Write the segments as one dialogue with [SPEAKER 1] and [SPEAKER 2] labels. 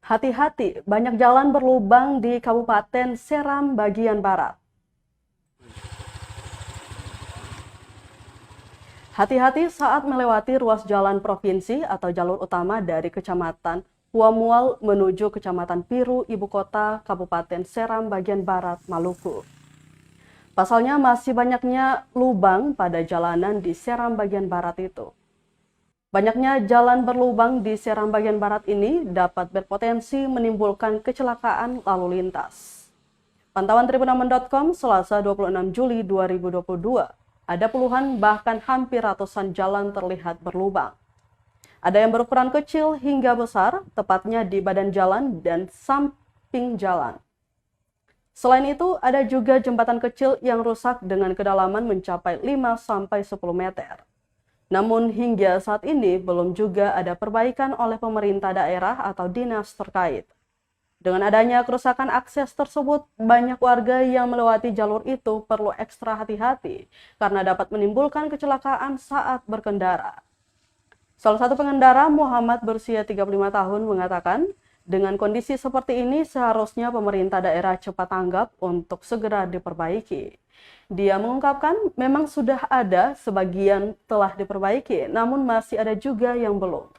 [SPEAKER 1] Hati-hati, banyak jalan berlubang di Kabupaten Seram bagian barat. Hati-hati saat melewati ruas jalan provinsi atau jalur utama dari Kecamatan Puamual menuju Kecamatan Piru, Ibu Kota Kabupaten Seram bagian barat, Maluku. Pasalnya masih banyaknya lubang pada jalanan di Seram bagian barat itu. Banyaknya jalan berlubang di Seram bagian barat ini dapat berpotensi menimbulkan kecelakaan lalu lintas. Pantauan tribunamen.com Selasa 26 Juli 2022, ada puluhan bahkan hampir ratusan jalan terlihat berlubang. Ada yang berukuran kecil hingga besar, tepatnya di badan jalan dan samping jalan. Selain itu, ada juga jembatan kecil yang rusak dengan kedalaman mencapai 5-10 meter. Namun hingga saat ini belum juga ada perbaikan oleh pemerintah daerah atau dinas terkait. Dengan adanya kerusakan akses tersebut, banyak warga yang melewati jalur itu perlu ekstra hati-hati karena dapat menimbulkan kecelakaan saat berkendara. Salah satu pengendara, Muhammad berusia 35 tahun, mengatakan, dengan kondisi seperti ini seharusnya pemerintah daerah cepat tanggap untuk segera diperbaiki. Dia mengungkapkan memang sudah ada sebagian telah diperbaiki, namun masih ada juga yang belum.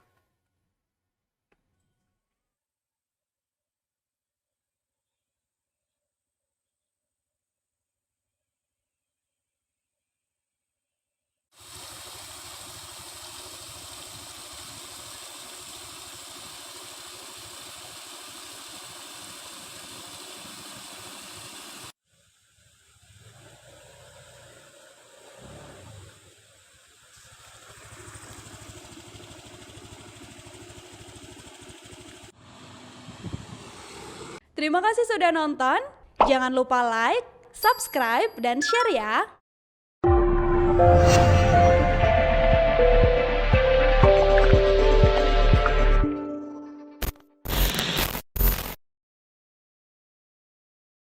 [SPEAKER 2] Terima kasih sudah nonton. Jangan lupa like, subscribe, dan share ya.